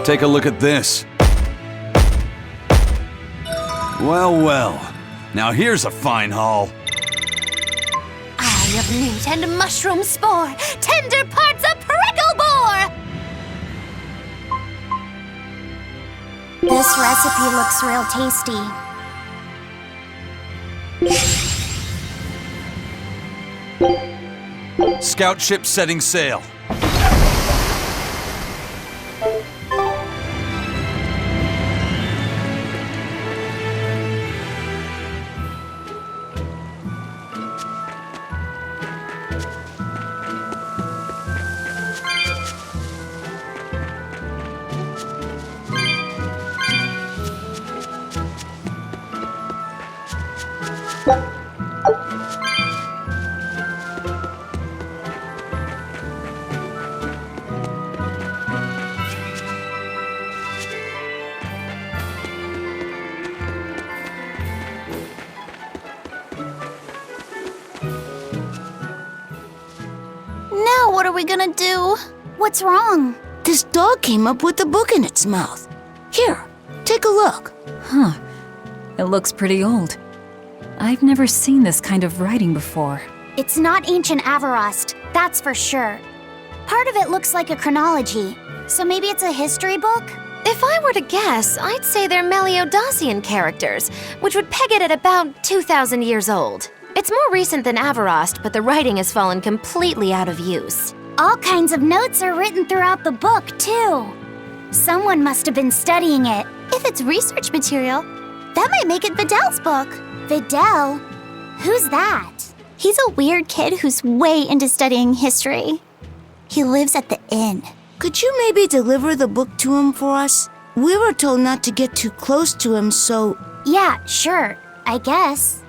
Take a look at this. Well, well. Now here's a fine haul. Eye of newt and mushroom spore, tender parts of prickle boar! This recipe looks real tasty. Scout ship setting sail. Now what are we gonna do? What's wrong? This dog came up with a book in its mouth. Here, take a look. Huh. It looks pretty old. I've never seen this kind of writing before. It's not ancient Avarost, that's for sure. Part of it looks like a chronology, so maybe it's a history book? If I were to guess, I'd say they're Meliodosian characters, which would peg it at about 2,000 years old. It's more recent than Avarost, but the writing has fallen completely out of use. All kinds of notes are written throughout the book, too. Someone must have been studying it. If it's research material, that might make it Videl's book. Videl? Who's that? He's a weird kid who's way into studying history. He lives at the inn. Could you maybe deliver the book to him for us? We were told not to get too close to him, so... Yeah, sure. I guess.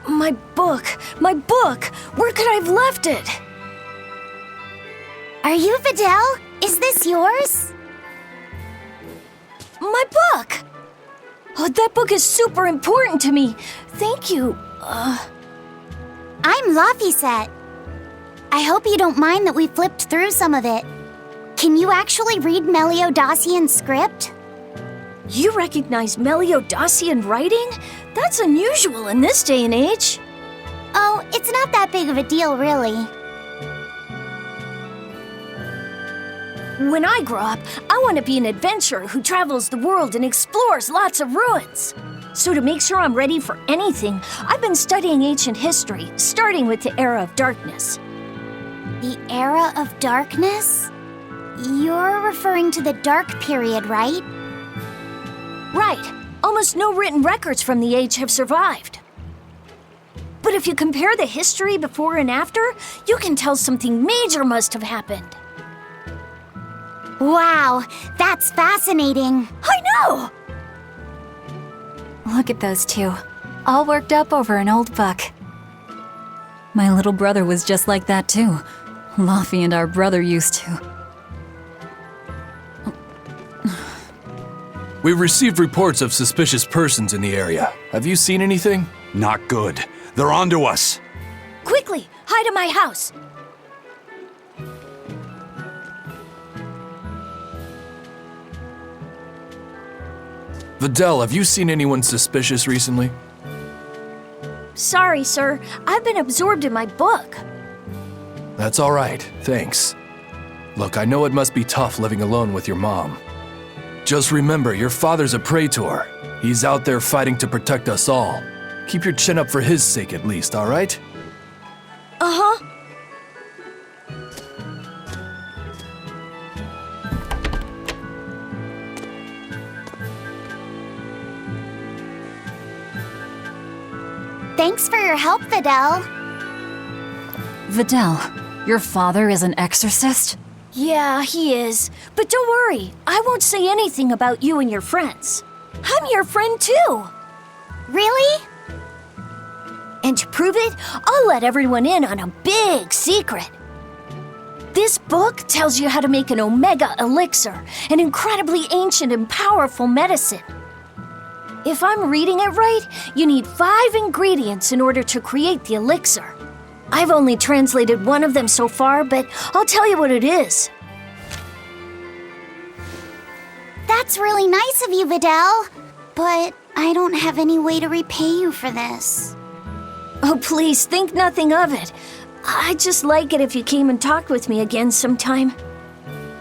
My book! My book! Where could I have left it? Are you Videl? Is this yours? My book! Oh, that book is super important to me. Thank you. I'm Laphicet. I hope you don't mind that we flipped through some of it. Can you actually read Meliodosian script? You recognize Meliodosian writing? That's unusual in this day and age. Oh, it's not that big of a deal, really. When I grow up, I want to be an adventurer who travels the world and explores lots of ruins. So to make sure I'm ready for anything, I've been studying ancient history, starting with the Era of Darkness. The Era of Darkness? You're referring to the Dark Period, right? Right. Almost no written records from the age have survived. But if you compare the history before and after, you can tell something major must have happened. Wow, that's fascinating. I know! Look at those two, all worked up over an old book. My little brother was just like that too. Laffy and our brother used to. We've received reports of suspicious persons in the area. Have you seen anything? Not good. They're onto us. Quickly, hide in my house. Videl, have you seen anyone suspicious recently? Sorry, sir. I've been absorbed in my book. That's all right, thanks. Look, I know it must be tough living alone with your mom. Just remember, your father's a praetor. He's out there fighting to protect us all. Keep your chin up for his sake at least, all right? Uh-huh. Thanks for your help, Videl. Videl, your father is an exorcist? Yeah, he is. But don't worry, I won't say anything about you and your friends. I'm your friend too. Really? And to prove it, I'll let everyone in on a big secret. This book tells you how to make an Omega elixir, an incredibly ancient and powerful medicine. If I'm reading it right, you need 5 ingredients in order to create the elixir. I've only translated one of them so far, but I'll tell you what it is. That's really nice of you, Videl. But I don't have any way to repay you for this. Oh, please, think nothing of it. I'd just like it if you came and talked with me again sometime.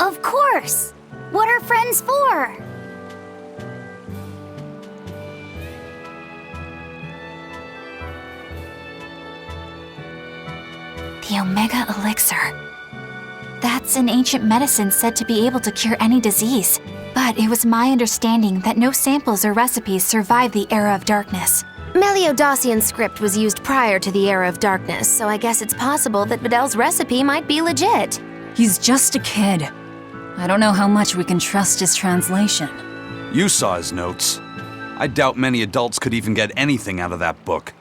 Of course! What are friends for? The Omega Elixir. That's an ancient medicine said to be able to cure any disease. But it was my understanding that no samples or recipes survived the Era of Darkness. Meliodosian script was used prior to the Era of Darkness, so I guess it's possible that Videl's recipe might be legit. He's just a kid. I don't know how much we can trust his translation. You saw his notes. I doubt many adults could even get anything out of that book.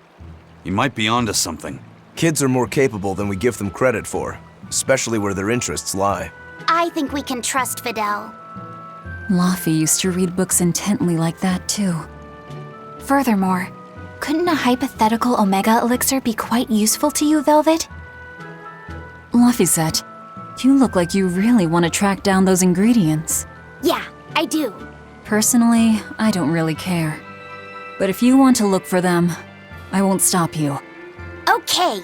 He might be onto something. Kids are more capable than we give them credit for, especially where their interests lie. I think we can trust Videl. Laffy used to read books intently like that, too. Furthermore, couldn't a hypothetical Omega Elixir be quite useful to you, Velvet? Laffy-set, you look like you really want to track down those ingredients. Yeah, I do. Personally, I don't really care. But if you want to look for them, I won't stop you. Okay.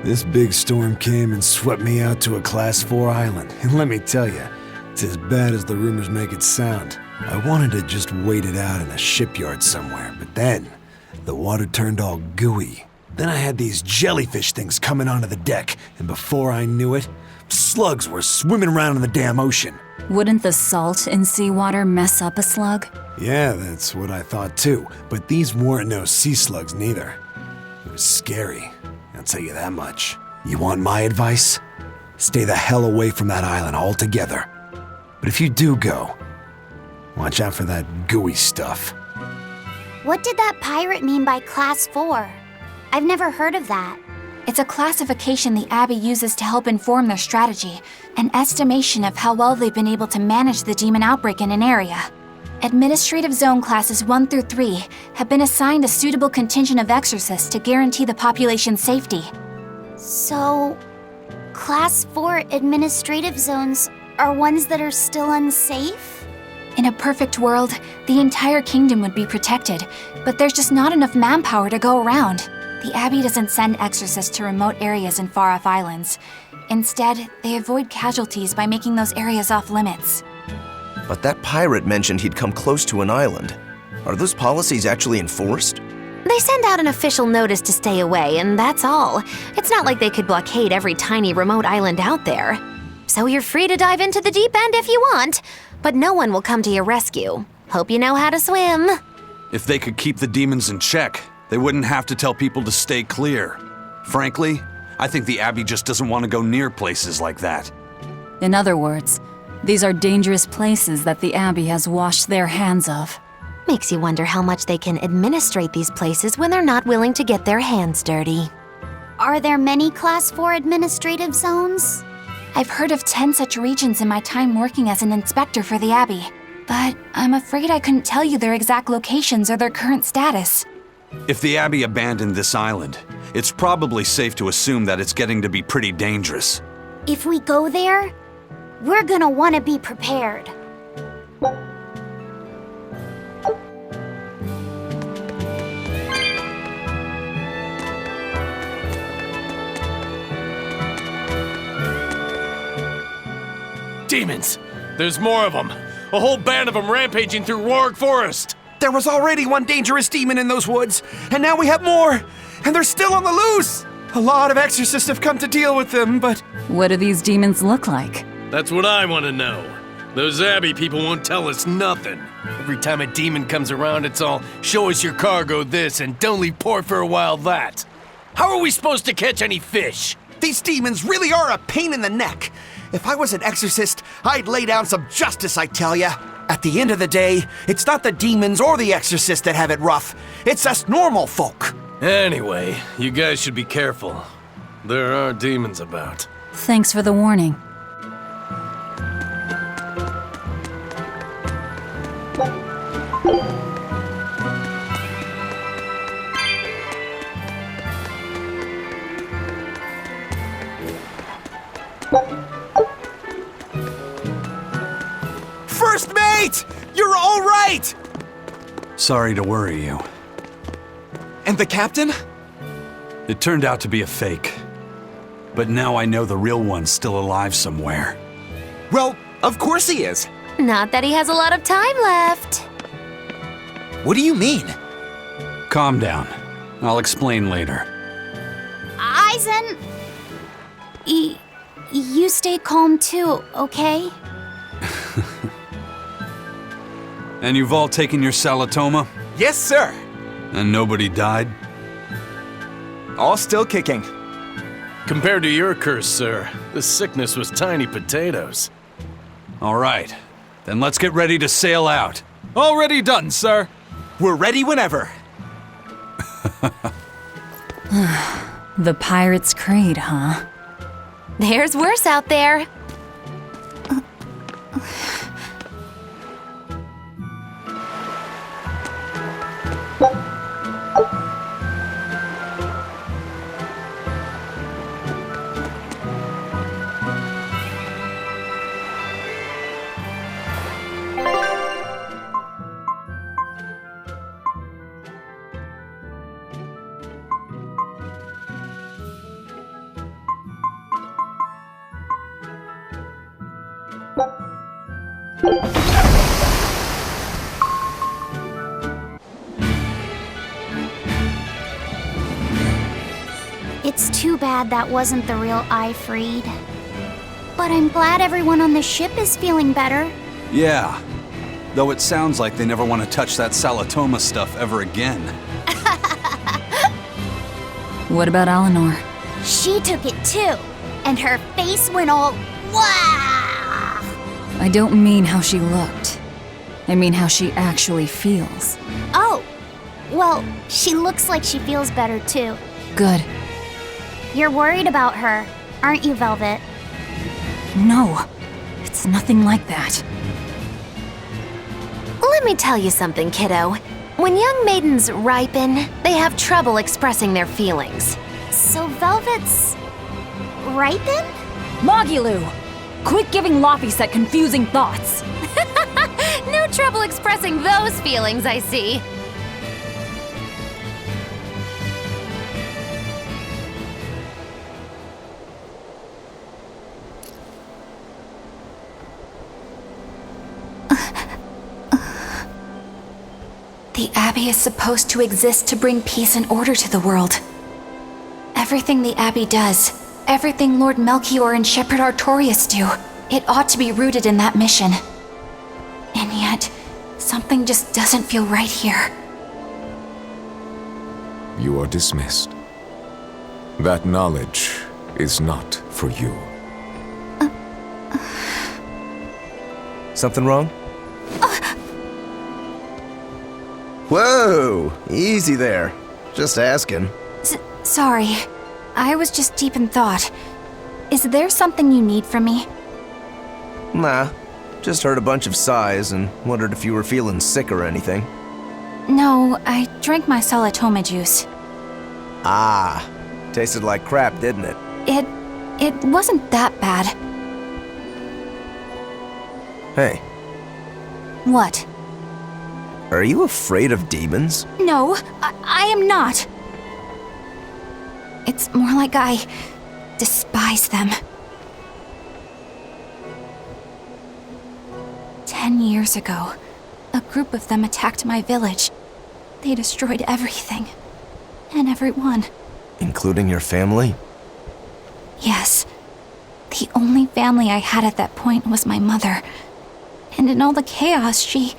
This big storm came and swept me out to a Class 4 island, and let me tell you, it's as bad as the rumors make it sound. I wanted to just wait it out in a shipyard somewhere, but then the water turned all gooey. Then I had these jellyfish things coming onto the deck, and before I knew it, slugs were swimming around in the damn ocean. Wouldn't the salt in seawater mess up a slug? Yeah, that's what I thought too, but these weren't no sea slugs neither. It was scary, I'll tell you that much. You want my advice? Stay the hell away from that island altogether. But if you do go, watch out for that gooey stuff. What did that pirate mean by Class 4? I've never heard of that. It's a classification the Abbey uses to help inform their strategy, an estimation of how well they've been able to manage the demon outbreak in an area. Administrative Zone Classes 1 through 3 have been assigned a suitable contingent of exorcists to guarantee the population's safety. So, Class 4 administrative zones are ones that are still unsafe? In a perfect world, the entire kingdom would be protected, but there's just not enough manpower to go around. The Abbey doesn't send exorcists to remote areas and far-off islands. Instead, they avoid casualties by making those areas off-limits. But that pirate mentioned he'd come close to an island. Are those policies actually enforced? They send out an official notice to stay away, and that's all. It's not like they could blockade every tiny remote island out there. So you're free to dive into the deep end if you want, but no one will come to your rescue. Hope you know how to swim. If they could keep the demons in check, they wouldn't have to tell people to stay clear. Frankly, I think the Abbey just doesn't want to go near places like that. In other words, these are dangerous places that the Abbey has washed their hands of. Makes you wonder how much they can administrate these places when they're not willing to get their hands dirty. Are there many Class 4 administrative zones? I've heard of 10 such regions in my time working as an inspector for the Abbey, but I'm afraid I couldn't tell you their exact locations or their current status. If the Abbey abandoned this island, it's probably safe to assume that it's getting to be pretty dangerous. If we go there, we're gonna want to be prepared. Demons! There's more of them! A whole band of them rampaging through Roark Forest! There was already one dangerous demon in those woods, and now we have more! And they're still on the loose! A lot of exorcists have come to deal with them, but... What do these demons look like? That's what I want to know. Those Abbey people won't tell us nothing. Every time a demon comes around, it's all, show us your cargo this and don't leave port for a while that. How are we supposed to catch any fish? These demons really are a pain in the neck. If I was an exorcist, I'd lay down some justice, I tell ya. At the end of the day, it's not the demons or the exorcists that have it rough. It's us normal folk. Anyway, you guys should be careful. There are demons about. Thanks for the warning. First mate! You're all right! Sorry to worry you. And the captain? It turned out to be a fake. But now I know the real one's still alive somewhere. Well, of course he is. Not that he has a lot of time left. What do you mean? Calm down. I'll explain later. Aizen... You stay calm too, okay? And you've all taken your Salatoma? Yes, sir. And nobody died? All still kicking. Compared to your curse, sir, this sickness was tiny potatoes. All right. Then let's get ready to sail out. Already done, sir. We're ready whenever. The Pirate's Creed, huh? There's worse out there. It's too bad that wasn't the real Ifreed. But I'm glad everyone on the ship is feeling better. Yeah. Though it sounds like they never want to touch that Salatoma stuff ever again. What about Eleanor? She took it too, and her face went all wow. I don't mean how she looked. I mean how she actually feels. Oh, well, she looks like she feels better too. Good. You're worried about her, aren't you, Velvet? No, it's nothing like that. Let me tell you something, kiddo. When young maidens ripen, they have trouble expressing their feelings. So Velvet's... ripen? Mogilu! Quit giving Laphicet confusing thoughts! No trouble expressing those feelings, I see. The Abbey is supposed to exist to bring peace and order to the world. Everything the Abbey does, everything Lord Melchior and Shepherd Artorius do, it ought to be rooted in that mission. And yet, something just doesn't feel right here. You are dismissed. That knowledge is not for you. Something wrong? Whoa! Easy there. Just asking. Sorry. I was just deep in thought. Is there something you need from me? Nah. Just heard a bunch of sighs and wondered if you were feeling sick or anything. No, I drank my Salatoma juice. Ah. Tasted like crap, didn't it? It wasn't that bad. Hey, What? are you afraid of demons? No, I am not. It's more like I despise them. 10 years ago, a group of them attacked my village. They destroyed everything. And everyone. Including your family? Yes. The only family I had at that point was my mother. And in all the chaos, she...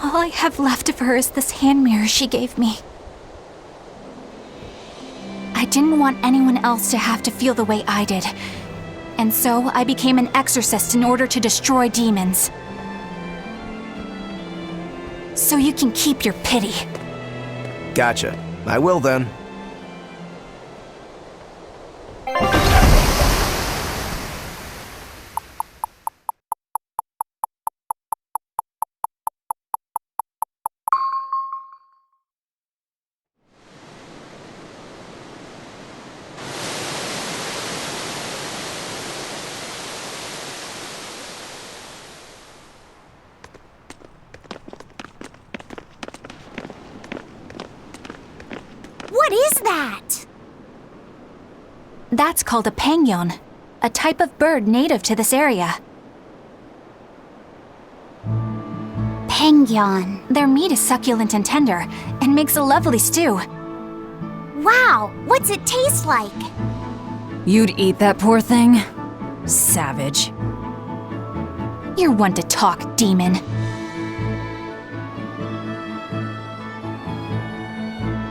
All I have left of her is this hand mirror she gave me. I didn't want anyone else to have to feel the way I did. And so I became an exorcist in order to destroy demons. So you can keep your pity. Gotcha. I will then. What is that? That's called a pangyon, a type of bird native to this area. Pangyon. Their meat is succulent and tender, and makes a lovely stew. Wow, what's it taste like? You'd eat that poor thing? Savage. You're one to talk, demon.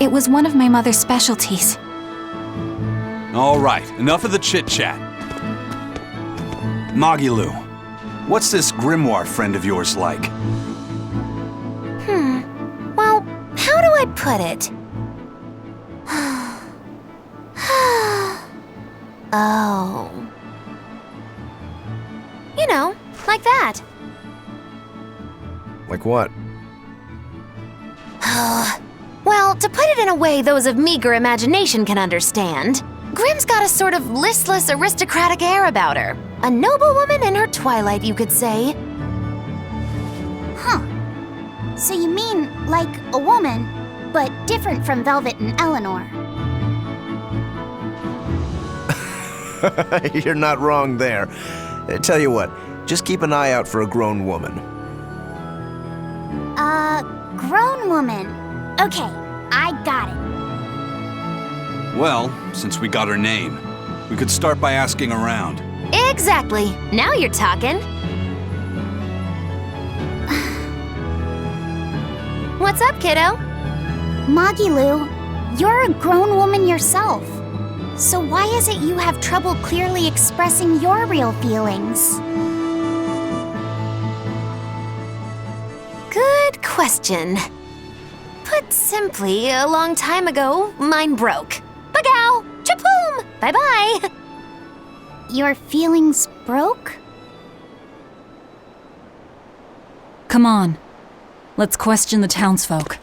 It was one of my mother's specialties. All right, enough of the chit-chat. Magilu, what's this grimoire friend of yours like? Well, how do I put it? Oh. You know, like that. Like what? Well, to put it in a way those of meager imagination can understand, Grimm's got a sort of listless, aristocratic air about her. A noble woman in her twilight, you could say. Huh. So you mean like a woman, but different from Velvet and Eleanor. You're not wrong there. Tell you what, just keep an eye out for a grown woman. Grown woman. Okay, I got it. Well, since we got her name, we could start by asking around. Exactly. Now you're talking. What's up, kiddo? Magilu, you're a grown woman yourself. So why is it you have trouble clearly expressing your real feelings? Good question. Put simply, a long time ago, mine broke. Bagow! Chapoom! Bye-bye! Your feelings broke? Come on. Let's question the townsfolk.